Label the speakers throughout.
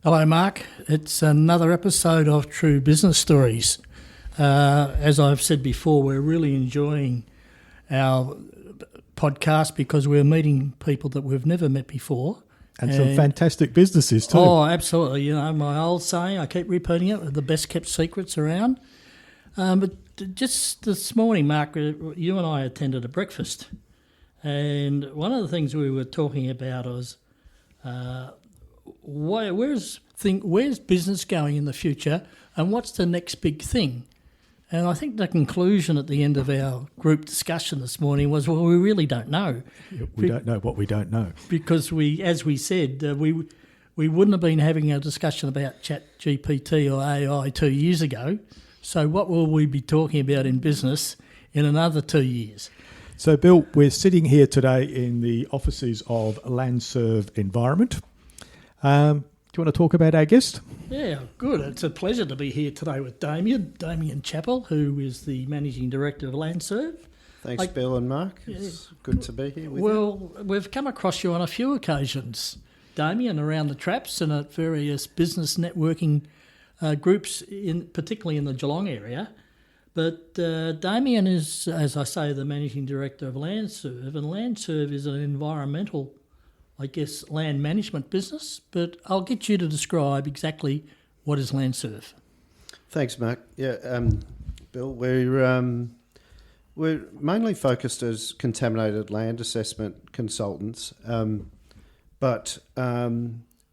Speaker 1: Hello, Mark. It's another episode of True Business Stories. As I've said before, we're really enjoying our podcast because we're meeting people that we've never met before.
Speaker 2: And some fantastic businesses too.
Speaker 1: Oh, absolutely. You know, my old saying, I keep repeating it, the best kept secrets around. But just this morning, Mark, you and I attended a breakfast. And one of the things we were talking about was where's business going in the future and what's the next big thing? And I think the conclusion at the end of our group discussion this morning was, well, we really don't know.
Speaker 2: We don't know what we don't know.
Speaker 1: Because as we said, we wouldn't have been having a discussion about ChatGPT or AI 2 years ago. So what will we be talking about in business in another 2 years?
Speaker 2: So, Bill, we're sitting here today in the offices of Landserv Environment. Do you want to talk about our guest?
Speaker 1: Yeah, good. It's a pleasure to be here today with Damien Chappell, who is the Managing Director of Landserv.
Speaker 3: Thanks, Bill and Mark. It's good to be here with you.
Speaker 1: Well, we've come across you on a few occasions, Damien, around the traps and at various business networking groups, particularly in the Geelong area. But Damien is, as I say, the Managing Director of Landserv, and Landserv is an environmental, I guess, land management business, but I'll get you to describe exactly what is Landserv.
Speaker 3: Thanks, Mark. Yeah, Bill, we're mainly focused as contaminated land assessment consultants, but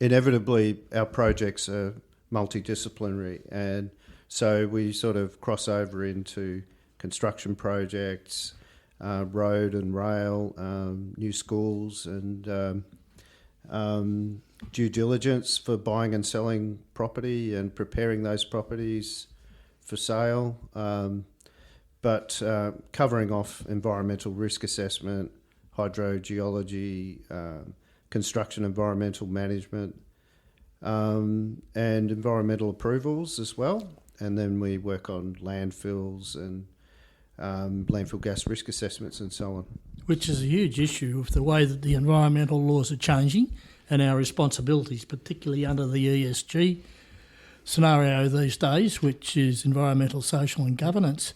Speaker 3: inevitably our projects are multidisciplinary, and so we sort of cross over into construction projects, road and rail, new schools, and due diligence for buying and selling property and preparing those properties for sale, but covering off environmental risk assessment, hydrogeology, construction environmental management, and environmental approvals as well. And then we work on landfills and landfill gas risk assessments and so on.
Speaker 1: Which is a huge issue with the way that the environmental laws are changing and our responsibilities, particularly under the ESG scenario these days, which is environmental, social and governance.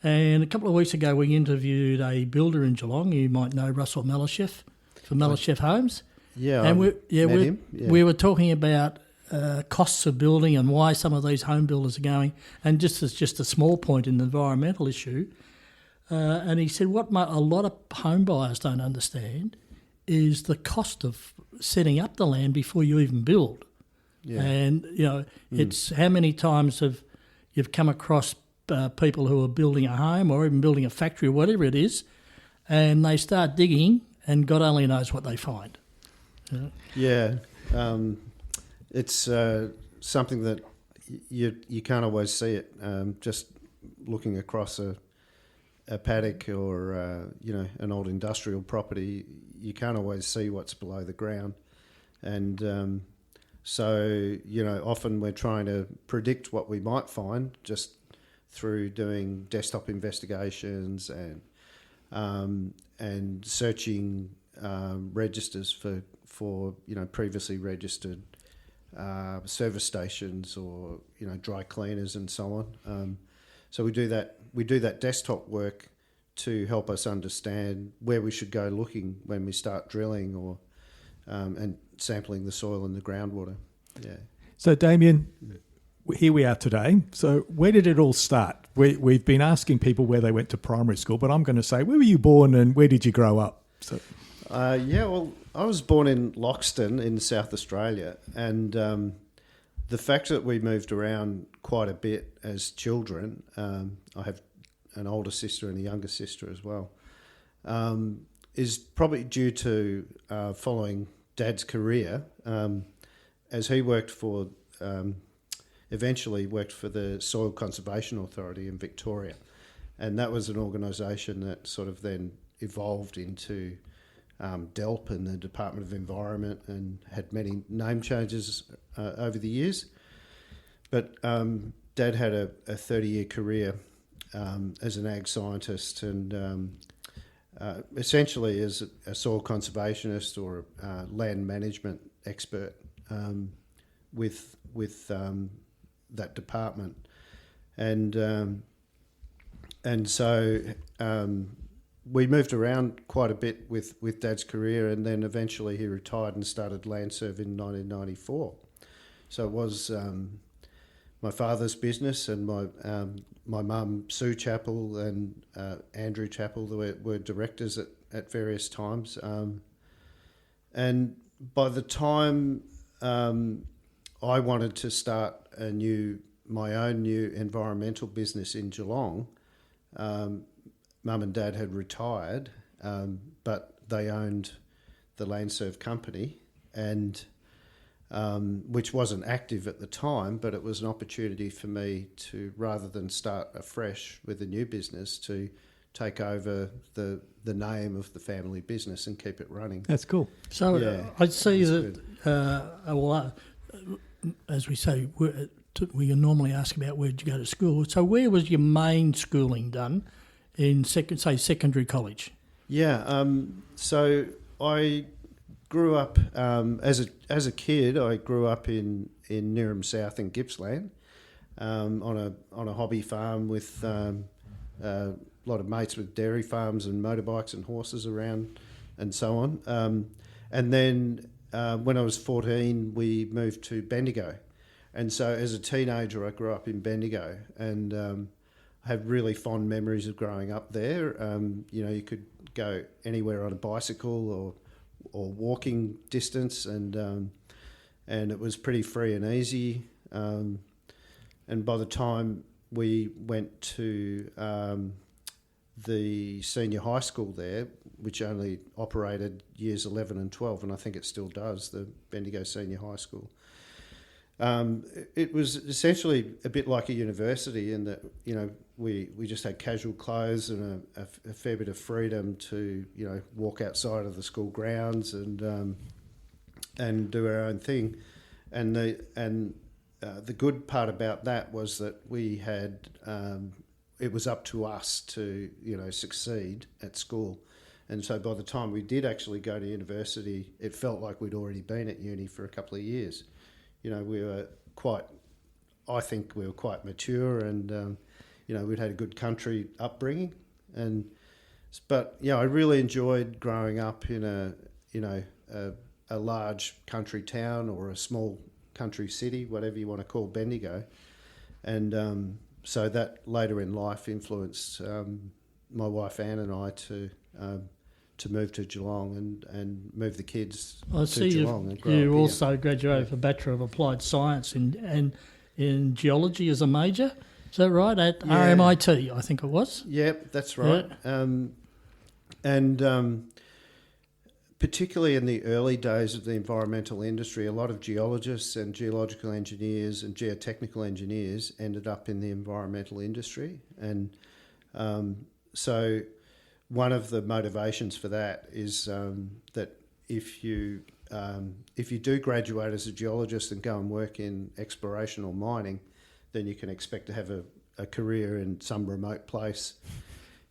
Speaker 1: And a couple of weeks ago we interviewed a builder in Geelong. You might know Russell Malashef from Malashef Homes.
Speaker 3: Yeah,
Speaker 1: and we were talking about costs of building and why some of these home builders are going, and just as just a small point in the environmental issue, and he said what a lot of home buyers don't understand is the cost of setting up the land before you even build. Yeah. And, you know, it's how many times you've come across people who are building a home or even building a factory or whatever it is, and they start digging and God only knows what they find.
Speaker 3: Yeah. It's something that you can't always see it. Just looking across a paddock or an old industrial property, you can't always see what's below the ground, and so often we're trying to predict what we might find just through doing desktop investigations and searching registers for previously registered service stations or dry cleaners and so on. So we do that desktop work to help us understand where we should go looking when we start drilling or and sampling the soil and the groundwater. Yeah.
Speaker 2: So Damien, here we are today. So where did it all start? We've been asking people where they went to primary school, but I'm going to say, where were you born and where did you grow up? So.
Speaker 3: Well, I was born in Loxton in South Australia, and the fact that we moved around quite a bit as children, I have an older sister and a younger sister as well, is probably due to following Dad's career, as he eventually worked for the Soil Conservation Authority in Victoria, and that was an organisation that sort of then evolved into DELP and the Department of Environment, and had many name changes over the years. But Dad had a 30-year career as an ag scientist and essentially as a soil conservationist or a land management expert. with that department, and so we moved around quite a bit with Dad's career, and then eventually he retired and started Landserv in 1994. So it was my father's business, and my mum, Sue Chappell, and Andrew Chappell were directors at various times. And by the time I wanted to start my own new environmental business in Geelong, Mum and Dad had retired, but they owned the Landserv company, and which wasn't active at the time, but it was an opportunity for me to, rather than start afresh with a new business, to take over the name of the family business and keep it running.
Speaker 2: That's cool.
Speaker 1: So
Speaker 3: Yeah,
Speaker 1: I see that, as we say, we normally ask about where did you go to school. So where was your main schooling done in secondary college?
Speaker 3: Yeah, so I grew up as a kid. I grew up in Neerim South in Gippsland, on a hobby farm with a lot of mates with dairy farms and motorbikes and horses around, and so on. And then when I was 14, we moved to Bendigo, and so as a teenager, I grew up in Bendigo, and I have really fond memories of growing up there. You could go anywhere on a bicycle or walking distance, and it was pretty free and easy. And by the time we went to the senior high school there, which only operated years 11 and 12, and I think it still does, the Bendigo Senior High School, it was essentially a bit like a university in that, we just had casual clothes and a fair bit of freedom to, walk outside of the school grounds and do our own thing. And the good part about that was that we had, it was up to us to, succeed at school. And so by the time we did actually go to university, it felt like we'd already been at uni for a couple of years. I think we were quite mature, and we'd had a good country upbringing, but I really enjoyed growing up in a large country town or a small country city, whatever you want to call Bendigo, and so that later in life influenced my wife Anne and I to move to Geelong and move the kids to Geelong.
Speaker 1: You also graduated with a Bachelor of Applied Science in Geology as a major. Is that right? At RMIT, I think it was.
Speaker 3: Yep, that's right. Yeah. And particularly in the early days of the environmental industry, a lot of geologists and geological engineers and geotechnical engineers ended up in the environmental industry. And so one of the motivations for that is that if you do graduate as a geologist and go and work in exploration or mining, then you can expect to have a career in some remote place,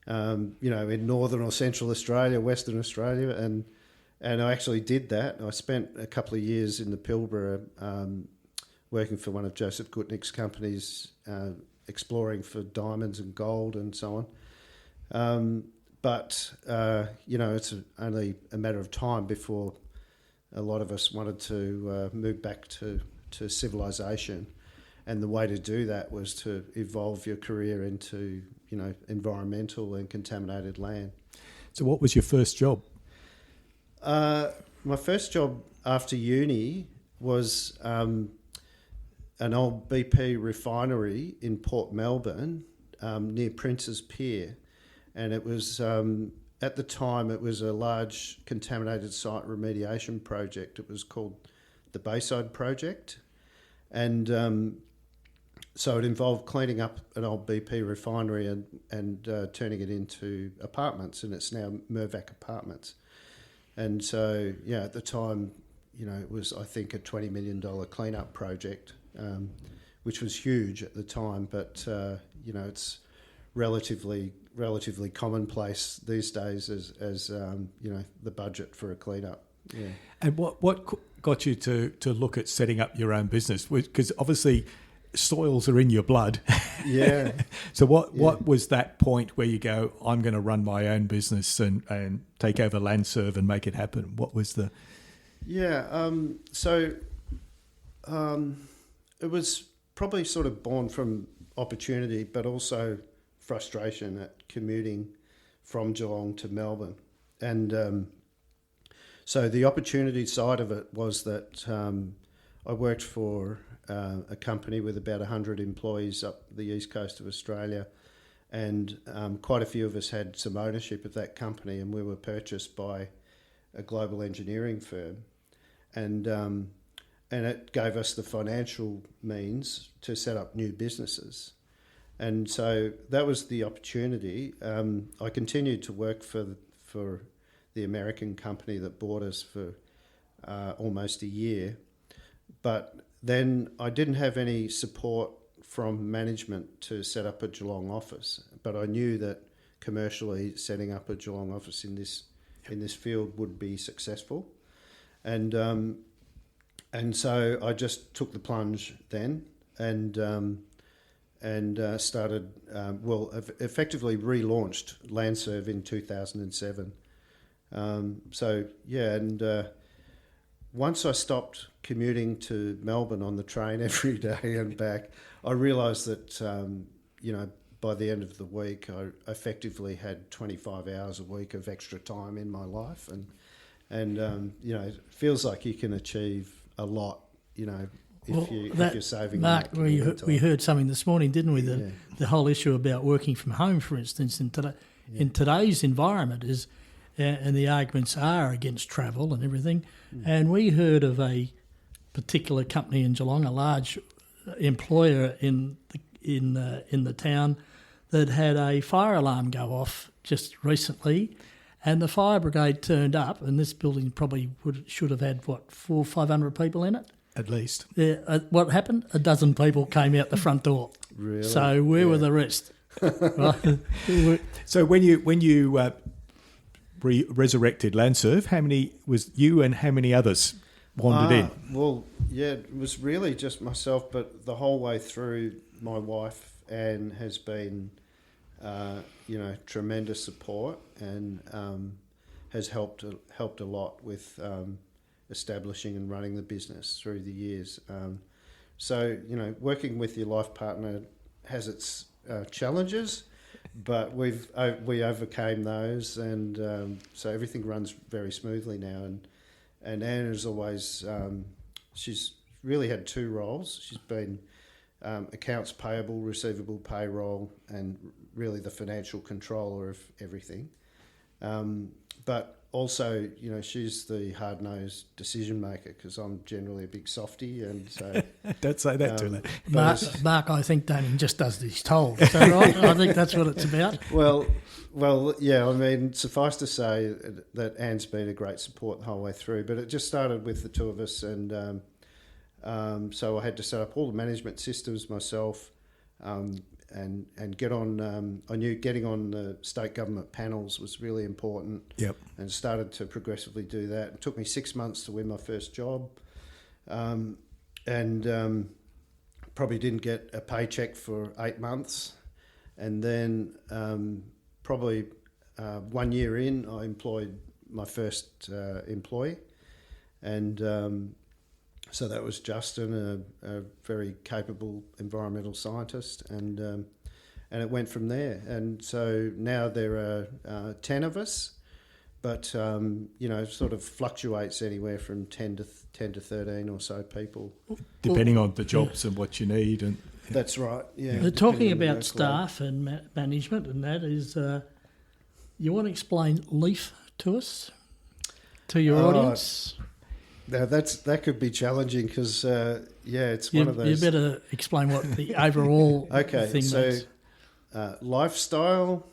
Speaker 3: in northern or central Australia, Western Australia, and I actually did that. I spent a couple of years in the Pilbara working for one of Joseph Gutnick's companies, exploring for diamonds and gold and so on. But it's only a matter of time before a lot of us wanted to move back to civilization. And the way to do that was to evolve your career into, environmental and contaminated land.
Speaker 2: So what was your first job?
Speaker 3: My first job after uni was an old BP refinery in Port Melbourne, near Prince's Pier. And it was, at the time, it was a large contaminated site remediation project. It was called the Bayside Project. And so it involved cleaning up an old BP refinery and turning it into apartments, and it's now Mirvac Apartments. And so, at the time, it was, I think, a $20 million clean-up project, which was huge at the time, but, it's relatively commonplace these days as the budget for a clean-up Yeah.
Speaker 2: And what got you to look at setting up your own business? Because obviously soils are in your blood.
Speaker 3: Yeah.
Speaker 2: So what was that point where you go, I'm going to run my own business and take over Landserv and make it happen? What was the...
Speaker 3: Yeah, it was probably sort of born from opportunity, but also frustration at commuting from Geelong to Melbourne. And so the opportunity side of it was that I worked for a company with about 100 employees up the east coast of Australia, and quite a few of us had some ownership of that company, and we were purchased by a global engineering firm. And it gave us the financial means to set up new businesses. And so that was the opportunity. I continued to work for the American company that bought us for almost a year. But then I didn't have any support from management to set up a Geelong office. But I knew that commercially setting up a Geelong office in this field would be successful. And so I just took the plunge then and started, effectively relaunched Landserv in 2007. Once I stopped commuting to Melbourne on the train every day and back, I realised that, by the end of the week, I effectively had 25 hours a week of extra time in my life. And it feels like you can achieve a lot, if you're saving.
Speaker 1: Mark, we heard something this morning, didn't we? The whole issue about working from home, for instance, in today's environment is, and the arguments are against travel and everything. And we heard of a particular company in Geelong, a large employer in the town, that had a fire alarm go off just recently. And the fire brigade turned up, and this building probably should have had, 400 or 500 people in it?
Speaker 2: At least.
Speaker 1: Yeah. What happened? A dozen people came out the front door.
Speaker 3: Really?
Speaker 1: So where were the rest? Right?
Speaker 3: So
Speaker 2: when you resurrected Landserv, how many was you and how many others wandered in?
Speaker 3: Well, yeah, it was really just myself, but the whole way through, my wife Anne has been, tremendous support and has helped a lot with establishing and running the business through the years. Working with your life partner has its challenges, but we overcame those, and so everything runs very smoothly now. And Anne has always she's really had two roles. She's been accounts payable, receivable, payroll, and really the financial controller of everything. But also, she's the hard-nosed decision maker, because I'm generally a big softie, and so...
Speaker 2: Don't say that to her.
Speaker 1: Mark, I think Damien just does as he's told. Is that right? I think that's what it's about.
Speaker 3: Well, yeah, I mean, suffice to say that Anne's been a great support the whole way through, but it just started with the two of us, and so I had to set up all the management systems myself, and get on. I knew getting on the state government panels was really important.
Speaker 2: Yep.
Speaker 3: And started to progressively do that. It took me 6 months to win my first job, and probably didn't get a paycheck for 8 months, and then probably 1 year in, I employed my first employee, and. So that was Justin, a very capable environmental scientist, and it went from there. And so now there are 10 of us, but sort of fluctuates anywhere from 10 to 13 or so people,
Speaker 2: depending on the jobs and what you need. And
Speaker 3: that's right. Yeah.
Speaker 1: Talking about staff and management, and that is, you want to explain LEAF to us, to your audience?
Speaker 3: Now that could be challenging because it's one of those.
Speaker 1: You better explain what the overall thing means.
Speaker 3: Lifestyle,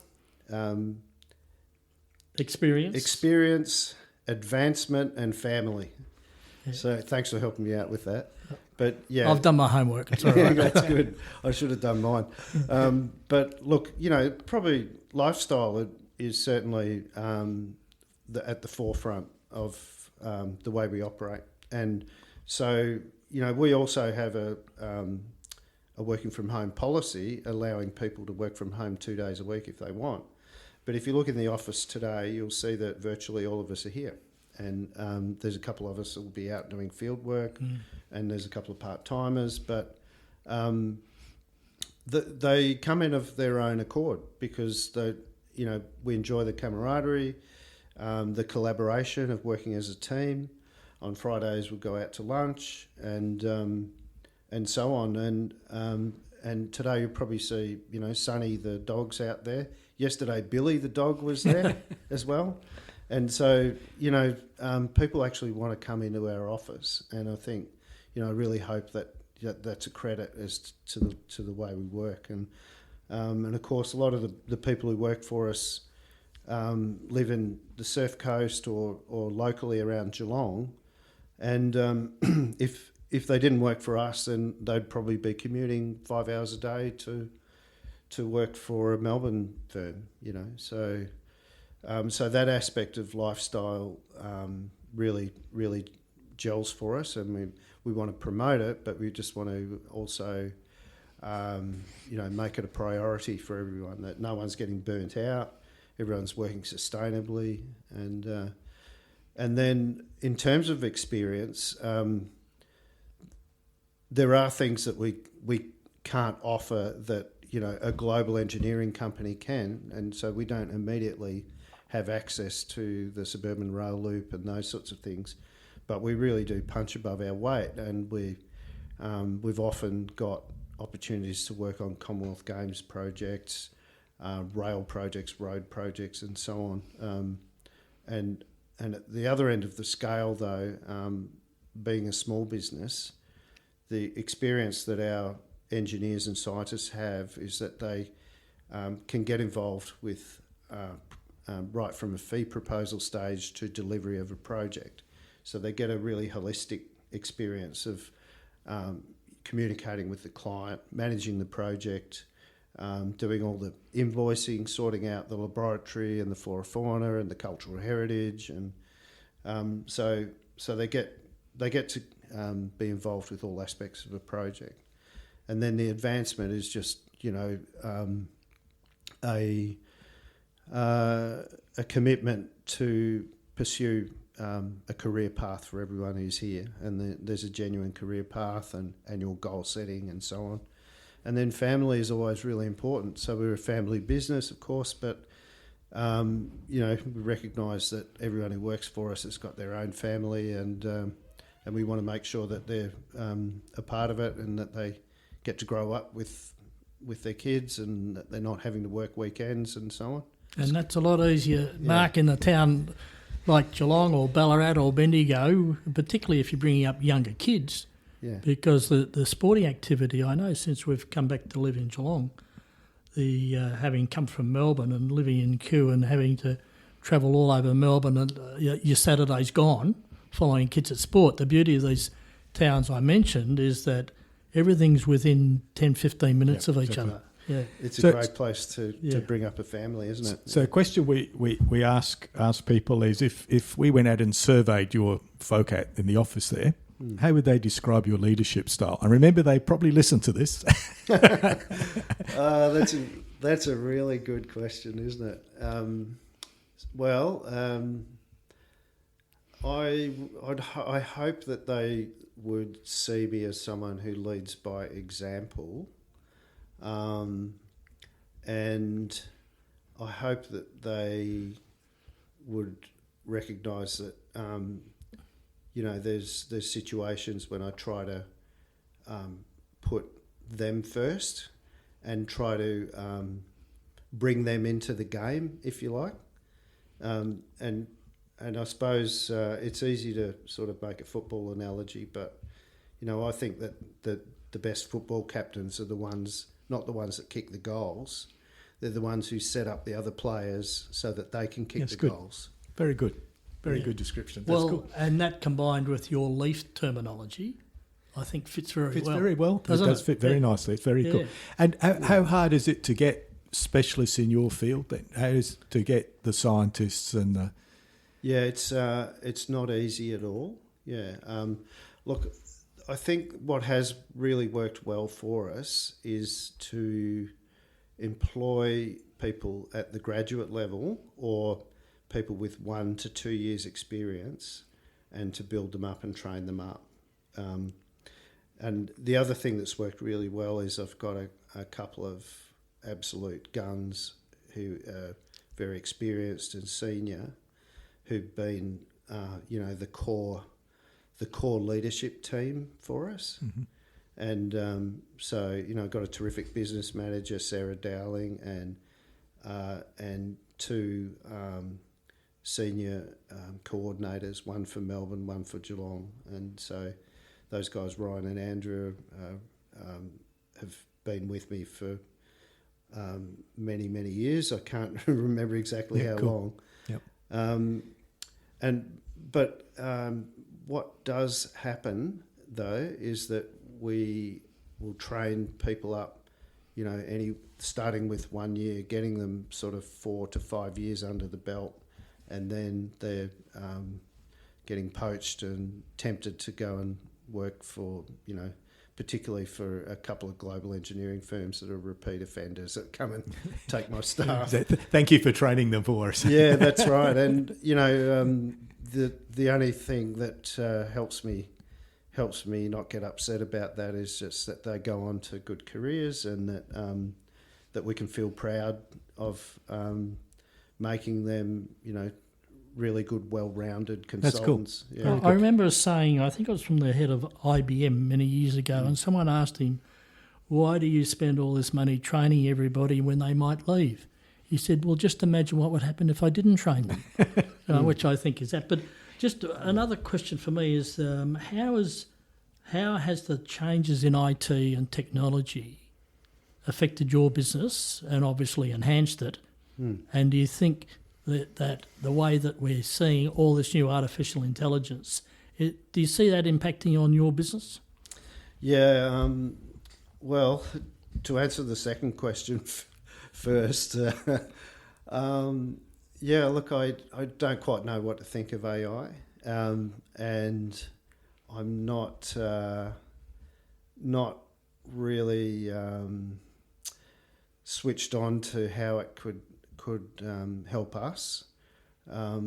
Speaker 3: experience, advancement, and family. Yeah. So thanks for helping me out with that. But yeah,
Speaker 1: I've done my homework. It's all right.
Speaker 3: That's good. I should have done mine. But look, probably lifestyle is certainly at the forefront of the way we operate. And so, we also have a working from home policy allowing people to work from home 2 days a week if they want. But if you look in the office today, you'll see that virtually all of us are here. And there's a couple of us that will be out doing field work, and there's a couple of part-timers, but they come in of their own accord because we enjoy the camaraderie, the collaboration of working as a team. On Fridays we'll go out to lunch and so on. And today you'll probably see Sonny the dog's out there. Yesterday Billy the dog was there as well. And so people actually want to come into our office, and I think I really hope that that's a credit as to the way we work. And of course, a lot of the people who work for us live in the Surf Coast or locally around Geelong. And if they didn't work for us, then they'd probably be commuting 5 hours a day to work for a Melbourne firm. So that aspect of lifestyle really gels for us, and we want to promote it, but we just want to also make it a priority for everyone, that no one's getting burnt out, everyone's working sustainably. And then in terms of experience, there are things that we can't offer that a global engineering company can, and so we don't immediately have access to the suburban rail loop and those sorts of things, but we really do punch above our weight, and we've often got opportunities to work on Commonwealth Games projects, rail projects, road projects, and so on. And at the other end of the scale, though, being a small business, the experience that our engineers and scientists have is that they can get involved with right from a fee proposal stage to delivery of a project. So they get a really holistic experience of communicating with the client, managing the project, doing all the invoicing, sorting out the laboratory and the flora fauna and the cultural heritage, and so they get to be involved with all aspects of a project. And then the advancement is just a commitment to pursue a career path for everyone who's here, and there's a genuine career path and annual goal setting and so on. And then family is always really important. So we're a family business, of course, but we recognise that everyone who works for us has got their own family, and we want to make sure that they're a part of it, and that they get to grow up with their kids, and that they're not having to work weekends and so on.
Speaker 1: And that's a lot easier, Mark, in a town like Geelong or Ballarat or Bendigo, particularly if you're bringing up younger kids.
Speaker 3: Yeah.
Speaker 1: Because the sporting activity, I know since we've come back to live in Geelong, having come from Melbourne and living in Kew and having to travel all over Melbourne, and your Saturday's gone following kids at sport. The beauty of these towns I mentioned is that everything's within 10, 15 minutes of each other. Yeah.
Speaker 3: It's a great place to bring up a family, isn't it?
Speaker 2: So a question we ask people is, if we went out and surveyed your folk in the office there, how would they describe your leadership style? And remember, they probably listen to this.
Speaker 3: That's a really good question, isn't it? I hope that they would see me as someone who leads by example, and I hope that they would recognise that there's situations when I try to put them first and try to bring them into the game, if you like, and I suppose it's easy to sort of make a football analogy, but I think that the best football captains are the ones, not the ones that kick the goals. They're the ones who set up the other players so that they can kick goals.
Speaker 2: Very good. Very good description. That's
Speaker 1: well,
Speaker 2: cool.
Speaker 1: And that combined with your leaf terminology, I think fits very well.
Speaker 2: Fits very well. It does fit very nicely. It's very cool. And how hard is it to get specialists in your field then? How is to get the scientists and
Speaker 3: Yeah, it's not easy at all. Yeah. Look, I think what has really worked well for us is to employ people at the graduate level or people with 1 to 2 years experience and to build them up and train them up. And the other thing that's worked really well is I've got a couple of absolute guns who are very experienced and senior, who've been, the core leadership team for us.
Speaker 2: Mm-hmm.
Speaker 3: And so, I've got a terrific business manager, Sarah Dowling, and 2 senior coordinators, one for Melbourne, one for Geelong. And so those guys, Ryan and Andrew, have been with me for many, many years. I can't remember exactly how long.
Speaker 2: Yep.
Speaker 3: But what does happen, though, is that we will train people up, starting with 1 year, getting them sort of 4 to 5 years under the belt, and then they're getting poached and tempted to go and work for, particularly for a couple of global engineering firms that are repeat offenders that come and take my staff.
Speaker 2: Thank you for training them for us.
Speaker 3: Yeah, that's right. And the only thing that helps me not get upset about that is just that they go on to good careers, and that we can feel proud of making them, really good, well-rounded consultants.
Speaker 2: That's cool.
Speaker 3: Yeah.
Speaker 1: I remember saying, I think it was from the head of IBM many years ago, and someone asked him, why do you spend all this money training everybody when they might leave? He said, well, just imagine what would happen if I didn't train them, which I think is that. But just another question for me is, how has the changes in IT and technology affected your business and obviously enhanced it? And do you think that the way that we're seeing all this new artificial intelligence, do you see that impacting on your business?
Speaker 3: Yeah, well, to answer the second question first, look, I don't quite know what to think of AI, and I'm not really switched on to how it could help us. I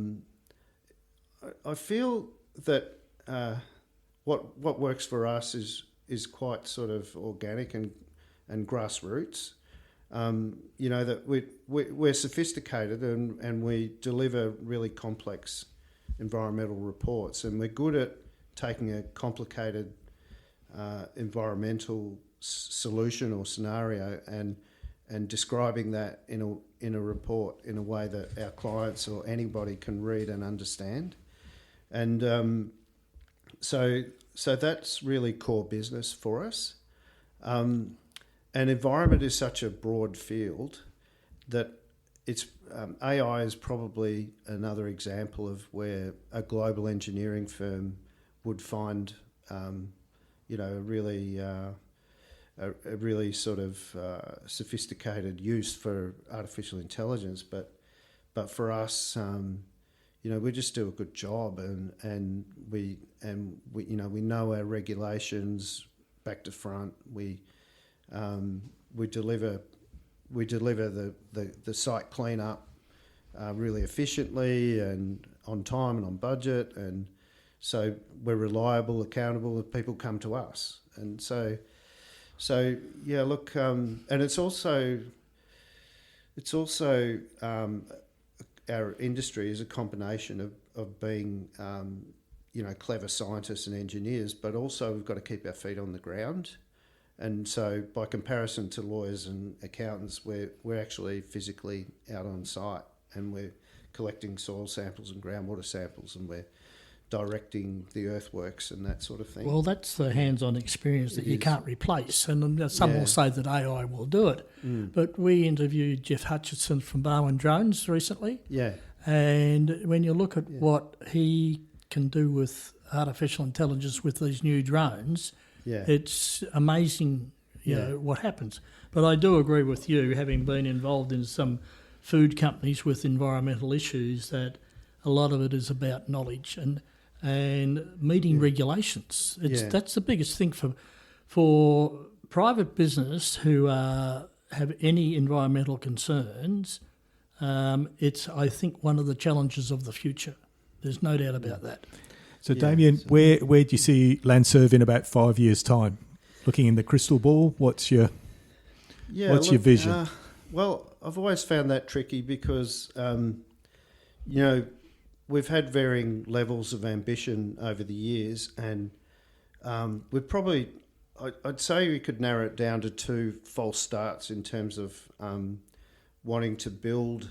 Speaker 3: feel that what works for us is quite sort of organic and grassroots. That we're sophisticated and we deliver really complex environmental reports, and we're good at taking a complicated environmental solution or scenario and describing that in a report in a way that our clients or anybody can read and understand. And so that's really core business for us. And environment is such a broad field that it's AI is probably another example of where a global engineering firm would find a really sort of sophisticated use for artificial intelligence, but for us, we just do a good job, and we know our regulations back to front. We deliver the site cleanup really efficiently and on time and on budget, and so we're reliable, accountable, and people come to us. And so yeah, look, and it's also our industry is a combination of being clever scientists and engineers, but also we've got to keep our feet on the ground. And so by comparison to lawyers and accountants, we're actually physically out on site, and we're collecting soil samples and groundwater samples, and we're directing the earthworks and that sort of thing.
Speaker 1: Well, that's the hands-on experience that you can't replace, and some will say that AI will do it. But we interviewed Jeff Hutchinson from Barwon Drones recently, and when you look at what he can do with artificial intelligence with these new drones, it's amazing, you know, what happens. But I do agree with you, having been involved in some food companies with environmental issues, that a lot of it is about knowledge and meeting regulations. That's the biggest thing for private business who have any environmental concerns. It's, I think, one of the challenges of the future. There's no doubt about that.
Speaker 2: So, Damien, where do you see Landserv in about 5 years' time? Looking in the crystal ball, what's your vision?
Speaker 3: Well, I've always found that tricky because, we've had varying levels of ambition over the years, and we've probably, I'd say we could narrow it down to two false starts in terms of wanting to build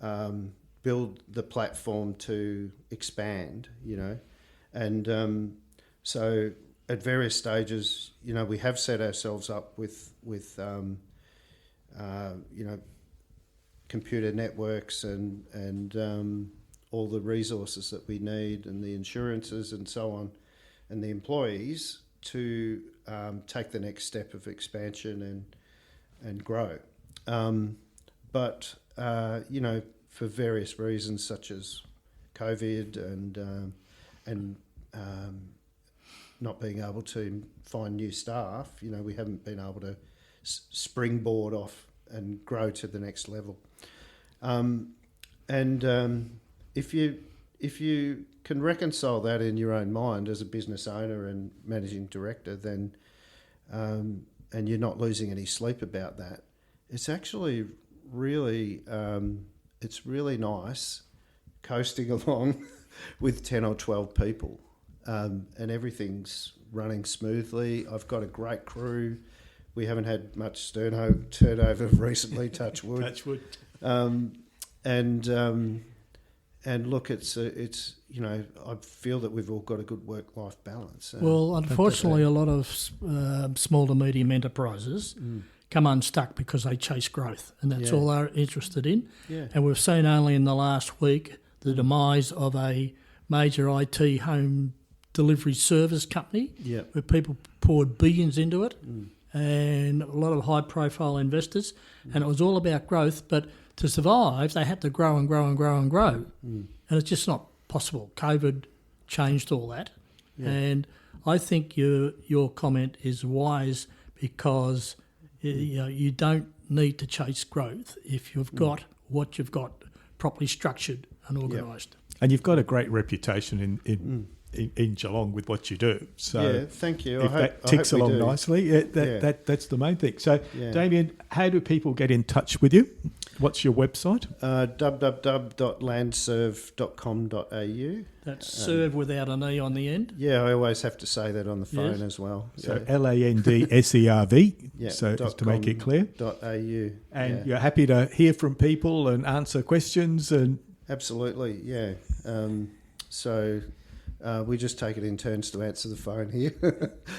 Speaker 3: the platform to expand, and so at various stages, we have set ourselves up with computer networks and all the resources that we need and the insurances and so on, and the employees to take the next step of expansion and grow. But for various reasons such as COVID and not being able to find new staff, we haven't been able to springboard off and grow to the next level. If you can reconcile that in your own mind as a business owner and managing director, then and you're not losing any sleep about that, it's actually really really nice coasting along with 10 or 12 people, and everything's running smoothly. I've got a great crew. We haven't had much turnover recently, touch wood.
Speaker 2: Touch wood.
Speaker 3: And look, it's I feel that we've all got a good work-life balance.
Speaker 1: Well, unfortunately, a lot of small to medium enterprises come unstuck because they chase growth, and that's all they're interested in.
Speaker 3: Yeah.
Speaker 1: And we've seen only in the last week the demise of a major IT home delivery service company where people poured billions into it and a lot of high-profile investors, and it was all about growth, but to survive, they had to grow and grow and grow and grow. And it's just not possible. COVID changed all that. Yeah. And I think your comment is wise because you don't need to chase growth if you've got what you've got properly structured and organised.
Speaker 2: And you've got a great reputation in Geelong with what you do. So
Speaker 3: thank you.
Speaker 2: If that ticks along nicely, that's the main thing. So, Damien, how do people get in touch with you? What's your website?
Speaker 3: www.landserv.com.au.
Speaker 1: That's serve without an E on the end.
Speaker 3: Yeah, I always have to say that on the phone as well.
Speaker 2: So LANDSERV, so just to make it clear.
Speaker 3: .au.
Speaker 2: And you're happy to hear from people and answer questions? And
Speaker 3: absolutely, yeah. We just take it in turns to answer the phone here.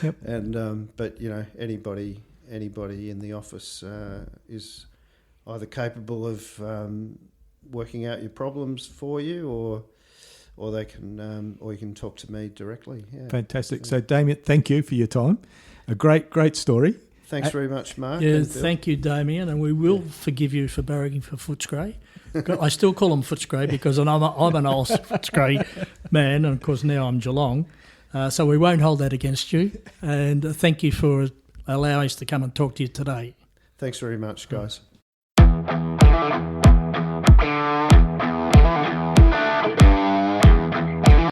Speaker 2: Yep.
Speaker 3: And but anybody in the office is either capable of working out your problems for you, or they can, or you can talk to me directly. Yeah.
Speaker 2: Fantastic. So, Damien, thank you for your time. A great story.
Speaker 3: Thanks very much, Mark.
Speaker 1: Yeah, thank you, Damien, and we will forgive you for barracking for Footscray. I still call them Footscray because I'm an old Footscray man, and of course now I'm Geelong. So we won't hold that against you. And thank you for allowing us to come and talk to you today.
Speaker 3: Thanks very much, guys.